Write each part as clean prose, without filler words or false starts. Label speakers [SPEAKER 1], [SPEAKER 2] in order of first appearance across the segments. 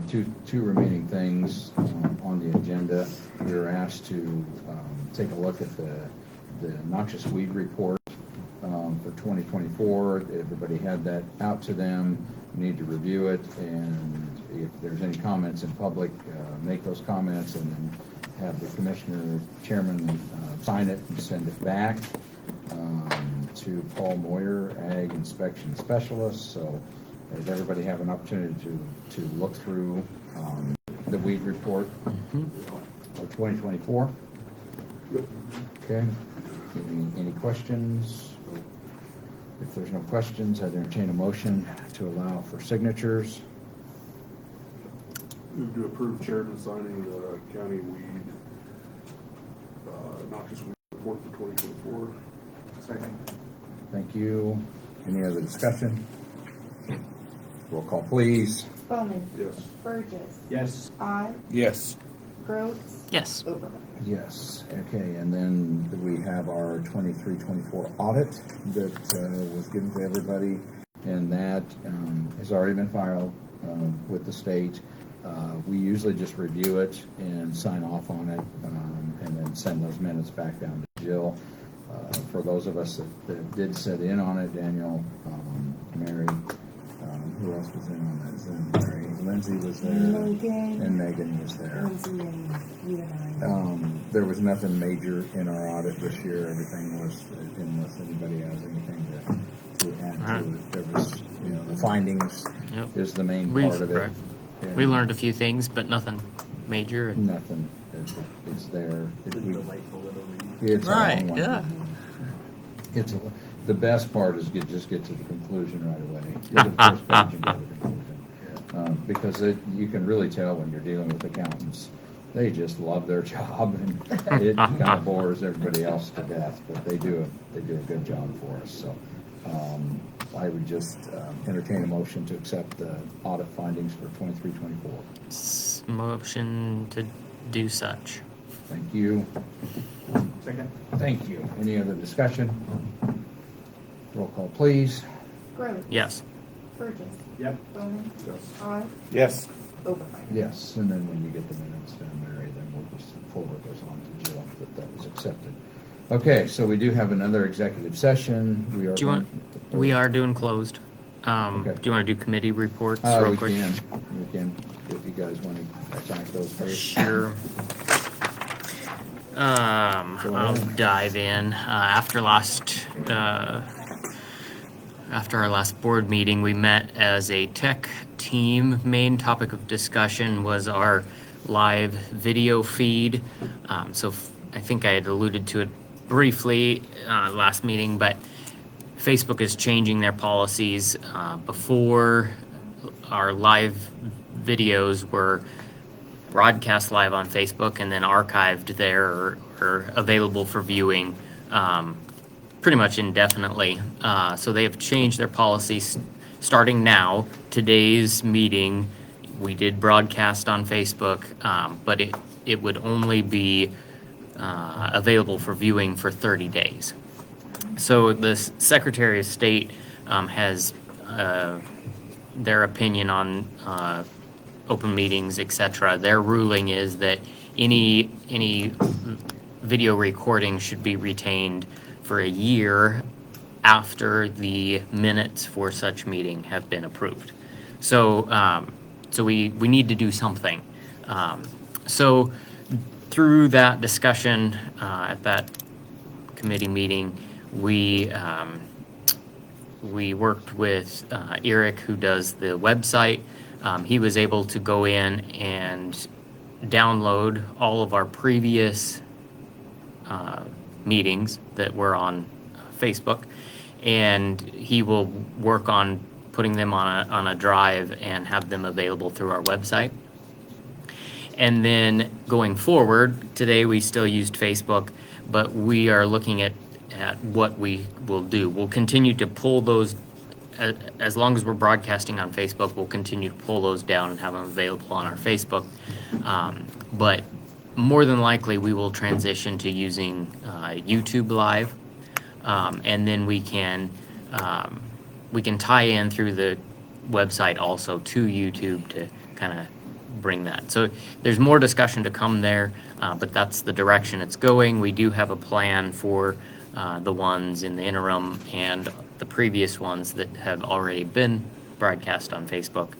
[SPEAKER 1] two remaining things on the agenda. We were asked to take a look at the noxious weed report for 2024. Everybody had that out to them. We need to review it, and if there's any comments in public, make those comments, and then have the commissioner chairman sign it and send it back to Paul Moyer, Ag Inspection Specialist. So does everybody have an opportunity to look through the weed report for 2024? Okay. Any questions? If there's no questions, I'd entertain a motion to allow for signatures.
[SPEAKER 2] Move to approve chairman signing the county weed, noxious weed report for 2024.
[SPEAKER 3] Second.
[SPEAKER 1] Thank you. Any other discussion? Roll call, please.
[SPEAKER 4] Bowman.
[SPEAKER 2] Yes.
[SPEAKER 4] Burgess.
[SPEAKER 3] Yes.
[SPEAKER 4] Odd.
[SPEAKER 3] Yes.
[SPEAKER 4] Groves.
[SPEAKER 5] Yes.
[SPEAKER 4] Overman.
[SPEAKER 1] Yes. Okay, and then we have our 23-24 audit that was given to everybody, and that has already been filed with the state. We usually just review it and sign off on it, and then send those minutes back down to Jill. For those of us that did sit in on it, Daniel, Mary, who else was in on that? Mary, Lindsay was there, and Megan was there.
[SPEAKER 4] Lindsay and you and I.
[SPEAKER 1] There was nothing major in our audit this year. Everything was, unless anybody has anything to add to it. There was, the findings is the main part of it.
[SPEAKER 5] We learned a few things, but nothing major.
[SPEAKER 1] Nothing. It's there. It's
[SPEAKER 5] Right,
[SPEAKER 1] a long one.
[SPEAKER 5] yeah.
[SPEAKER 1] The best part is just get to the conclusion right away. Get to the first page and go to the conclusion. Because you can really tell when you're dealing with accountants. They just love their job, and it kind of bores everybody else to death. But they do a good job for us. So I would just entertain a motion to accept the audit findings for 23-24.
[SPEAKER 5] Motion to do such.
[SPEAKER 1] Thank you.
[SPEAKER 3] Second.
[SPEAKER 1] Thank you. Any other discussion? Roll call, please.
[SPEAKER 4] Groves.
[SPEAKER 5] Yes.
[SPEAKER 4] Burgess.
[SPEAKER 3] Yep.
[SPEAKER 4] Bowman.
[SPEAKER 2] Yes.
[SPEAKER 4] Odd.
[SPEAKER 3] Yes.
[SPEAKER 4] Overman.
[SPEAKER 1] Yes, and then when you get the minutes done, Mary, then we'll just forward those on to Jill that was accepted. Okay, so we do have another executive session.
[SPEAKER 5] We are doing closed.
[SPEAKER 1] Okay.
[SPEAKER 5] Do you want to do committee reports real
[SPEAKER 1] We
[SPEAKER 5] quick?
[SPEAKER 1] can, if you guys want to attack those first.
[SPEAKER 5] Sure. I'll dive in. After our last board meeting, we met as a tech team. Main topic of discussion was our live video feed. So I think I had alluded to it briefly last meeting, but Facebook is changing their policies. Before, our live videos were broadcast live on Facebook and then archived there or available for viewing pretty much indefinitely. So they have changed their policies starting now. Today's meeting, we did broadcast on Facebook, but it would only be available for viewing for 30 days. So the Secretary of State has their opinion on open meetings, etc. Their ruling is that any video recording should be retained for a year after the minutes for such meeting have been approved. So we need to do something. So through that discussion at that committee meeting, we worked with Eric, who does the website. He was able to go in and download all of our previous meetings that were on Facebook, and he will work on putting them on a drive and have them available through our website. And then going forward, today we still used Facebook, but we are looking at what we will do. We'll continue to pull those, as long as we're broadcasting on Facebook, we'll continue to pull those down and have them available on our Facebook. But more than likely, we will transition to using YouTube Live, and then we can tie in through the website also to YouTube to kind of bring that. So there's more discussion to come there, but that's the direction it's going. We do have a plan for the ones in the interim and the previous ones that have already been broadcast on Facebook.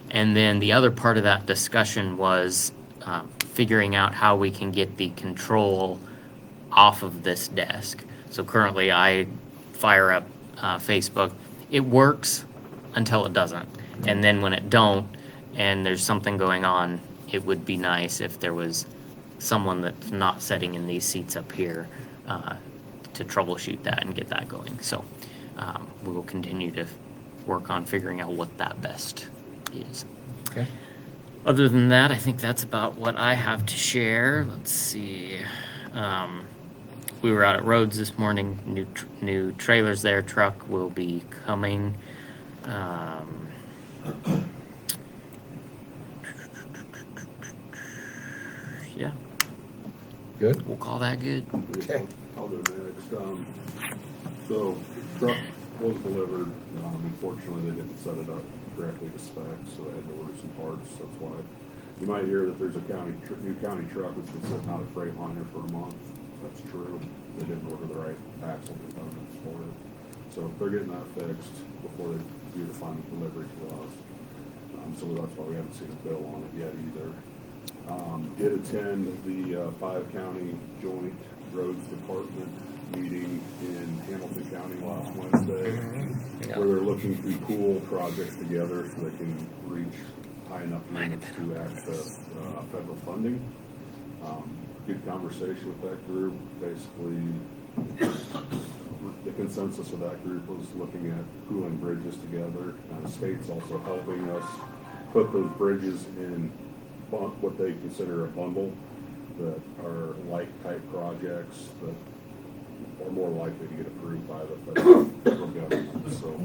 [SPEAKER 5] And then the other part of that discussion was figuring out how we can get the control off of this desk. So currently I fire up Facebook. It works until it doesn't. And then when it don't, and there's something going on, it would be nice if there was someone that's not sitting in these seats up here to troubleshoot that and get that going. So we will continue to work on figuring out what that best is.
[SPEAKER 1] Okay.
[SPEAKER 5] Other than that, I think that's about what I have to share. Let's see. We were out at Rhodes this morning. New trailers there. Truck will be coming. Yeah,
[SPEAKER 1] Good?
[SPEAKER 5] we'll call that good.
[SPEAKER 1] Okay.
[SPEAKER 2] I'll do next. So truck was delivered. Unfortunately, they didn't set it up correctly to spec, so they had to order some parts. That's why you might hear that there's a new county truck that's been sitting out of Freightliner for a month. That's true. They didn't order the right axle components for it. So they're getting that fixed before they do the final delivery to us. So that's why we haven't seen a bill on it yet either. Did attend the 5-county joint roads department meeting in Hamilton County last Wednesday, where they're looking to pool projects together so they can reach high enough limits to access federal funding. Good conversation with that group. Basically, the consensus of that group was looking at pooling bridges together. The state's also helping us put those bridges in what they consider a bundle that are light type projects that are more likely to get approved by the federal government. So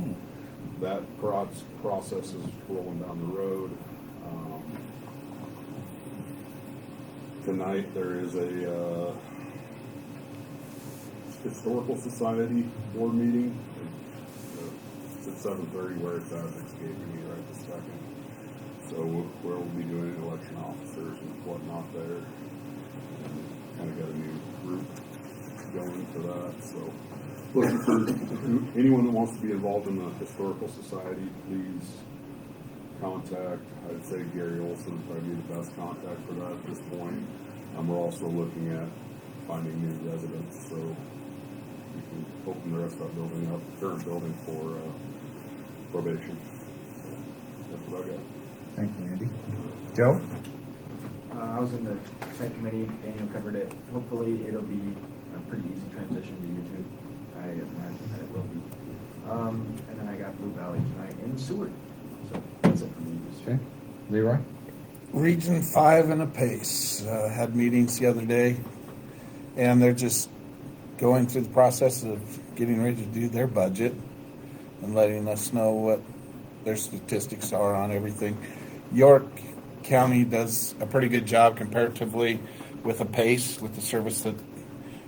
[SPEAKER 2] that process is rolling down the road. Tonight there is a Historical Society board meeting. It's at 7:30 where it's at. It's escaping me right this second. So where we'll be doing election officers and whatnot there. And kind of got a new group going for that. So looking for anyone that wants to be involved in the Historical Society, please contact. I'd say Gary Olson would probably be the best contact for that at this point. We're also looking at finding new residents, so we can open the rest of that building up, current building for probation. So that's what I got.
[SPEAKER 1] Thank you, Andy. Joe?
[SPEAKER 3] I was in the site committee, Daniel covered it. Hopefully it'll be a pretty easy transition to YouTube. I imagine that it will be. And then I got Blue Valley tonight in Seward. So that's it for me.
[SPEAKER 1] Okay. Leroy?
[SPEAKER 6] Region 5 and a pace. Had meetings the other day, and they're just going through the process of getting ready to do their budget and letting us know what their statistics are on everything. York County does a pretty good job comparatively with a pace, with the service that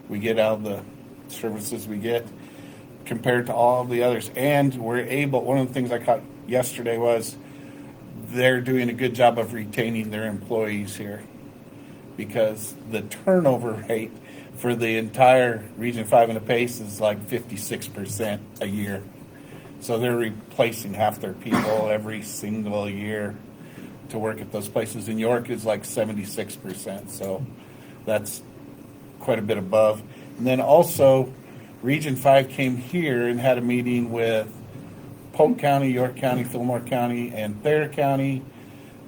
[SPEAKER 6] we get out of the services we get compared to all of the others. And we're able, one of the things I caught yesterday was they're doing a good job of retaining their employees here, because the turnover rate for the entire Region 5 and a pace is like 56% a year. So they're replacing half their people every single year to work at those places. In York is like 76%, so that's quite a bit above. And then also, Region 5 came here and had a meeting with Polk County, York County, Fillmore County, and Thayer County,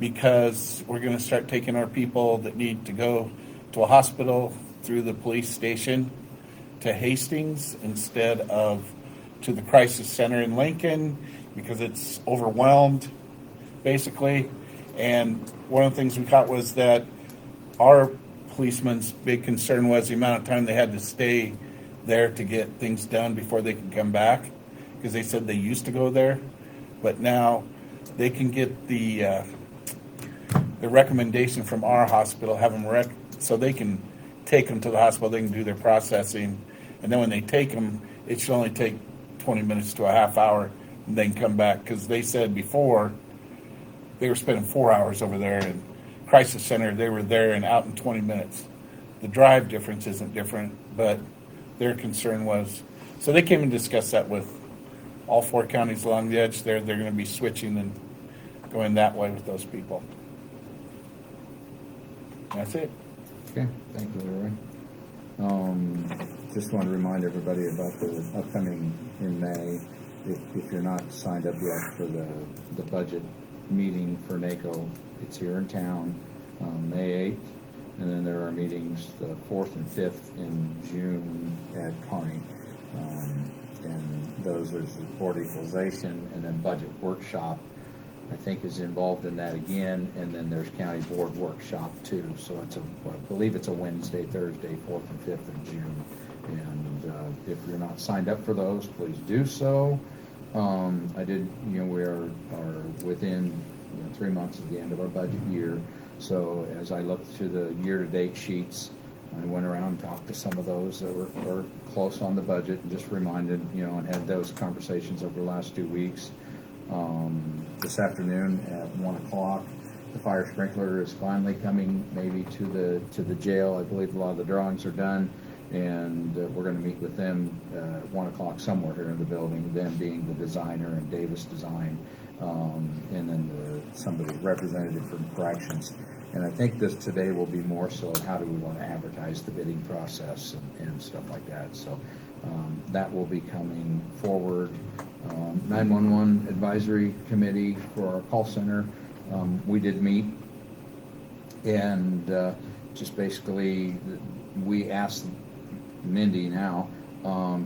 [SPEAKER 6] because we're going to start taking our people that need to go to a hospital through the police station to Hastings instead of to the crisis center in Lincoln, because it's overwhelmed, basically. And one of the things we caught was that our policemen's big concern was the amount of time they had to stay there to get things done before they could come back, because they said they used to go there, but now they can get the recommendation from our hospital, have them so they can take them to the hospital, they can do their processing, and then when they take them, it should only take 20 minutes to a half hour, and then come back, because they said before they were spending 4 hours over there, and crisis center, they were there and out in 20 minutes. The drive difference isn't different, but their concern was, so they came and discussed that with all 4 counties along the edge there. They're going to be switching and going that way with those people. That's it.
[SPEAKER 1] Okay, thank you, Leroy. Just want to remind everybody about the upcoming in May. If you're not signed up yet for the budget meeting for NACO, it's here in town, May 8th. And then there are meetings the 4th and 5th in June at Kearney. And those are board equalization, and then budget workshop, I think, is involved in that again. And then there's county board workshop too. So it's I believe it's a Wednesday, Thursday, 4th and 5th in June. And if you're not signed up for those, please do so. We are within 3 months of the end of our budget year. So as I looked through the year-to-date sheets, I went around and talked to some of those that were close on the budget and just reminded, and had those conversations over the last 2 weeks. This afternoon at 1 o'clock, the fire sprinkler is finally coming maybe to the jail. I believe a lot of the drawings are done, and we're going to meet with them at 1 o'clock somewhere here in the building, them being the designer and Davis Design, and then somebody representative from corrections. And I think this today will be more so how do we want to advertise the bidding process and stuff like that. So that will be coming forward. 911 Advisory Committee for our call center. We did meet, and just basically we asked Mindy now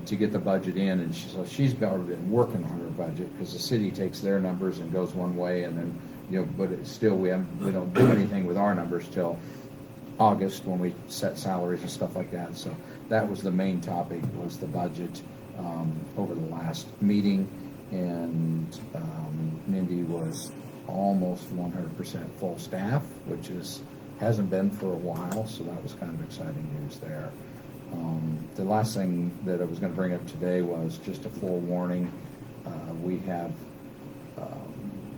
[SPEAKER 1] to get the budget in, and she's already been working on her budget because the city takes their numbers and goes one way, and then but it's still we don't do anything with our numbers till August when we set salaries and stuff like that. So that was the main topic, was the budget over the last meeting, and Mindy was almost 100% full staff, which hasn't been for a while, so that was kind of exciting news there. The last thing that I was going to bring up today was just a forewarning.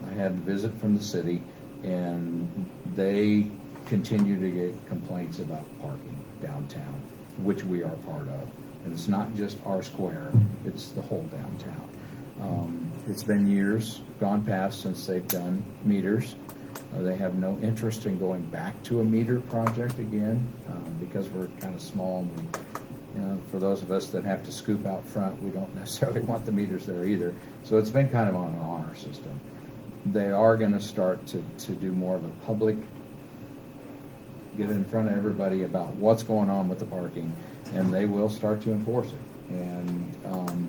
[SPEAKER 1] I had a visit from the city, and they continue to get complaints about parking downtown, which we are part of. And it's not just our square, it's the whole downtown. It's been years gone past since they've done meters. They have no interest in going back to a meter project again because we're kind of small. And for those of us that have to scoop out front, we don't necessarily want the meters there either. So it's been kind of on an honor system. They are going to start to do more of a public, get in front of everybody about what's going on with the parking, and they will start to enforce it. And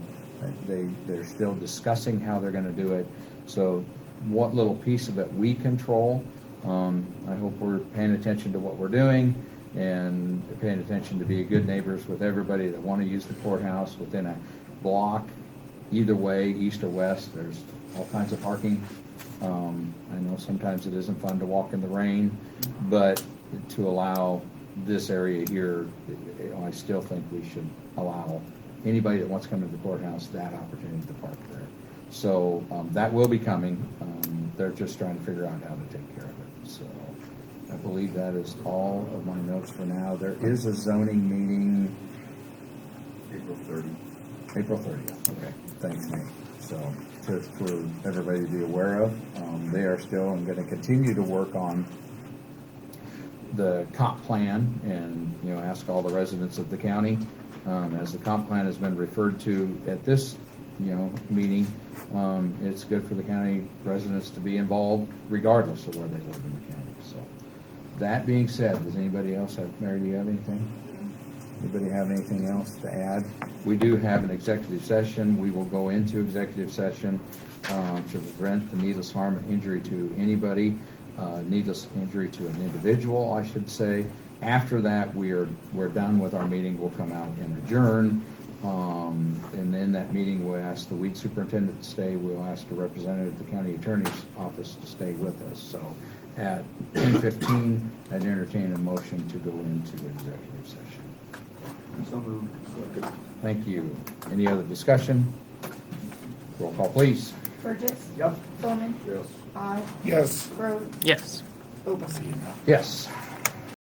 [SPEAKER 1] they're still discussing how they're going to do it. So what little piece of it we control, I hope we're paying attention to what we're doing and paying attention to be good neighbors with everybody that want to use the courthouse within a block, either way, east or west. There's all kinds of parking. I know sometimes it isn't fun to walk in the rain, but to allow this area here, I still think we should allow anybody that wants to come to the courthouse that opportunity to park there. So that will be coming. They're just trying to figure out how to take care of it. So I believe that is all of my notes for now. There is a zoning meeting
[SPEAKER 2] April 30th.
[SPEAKER 1] April 30th. Okay, thanks, Nate. So for everybody to be aware of, they are still going to continue to work on the comp plan and ask all the residents of the county. As the comp plan has been referred to at this meeting, it's good for the county residents to be involved regardless of where they live in the county. So that being said, does anybody else have, Mary, do you have anything? Anybody have anything else to add? We do have an executive session. We will go into executive session to prevent the needless harm and injury to anybody, needless injury to an individual, I should say. After that, we're done with our meeting. We'll come out and adjourn. And in that meeting, we'll ask the weed superintendent to stay. We'll ask a representative of the county attorney's office to stay with us. So at 10:15, I'd entertain a motion to go into executive session.
[SPEAKER 2] So moved. Second.
[SPEAKER 1] Thank you. Any other discussion? Roll call, please.
[SPEAKER 4] Burgess.
[SPEAKER 3] Yep.
[SPEAKER 4] Bowman.
[SPEAKER 2] Yes.
[SPEAKER 4] Odd.
[SPEAKER 6] Yes.
[SPEAKER 4] Gross.
[SPEAKER 5] Yes.
[SPEAKER 4] Open.
[SPEAKER 6] See you now.
[SPEAKER 1] Yes.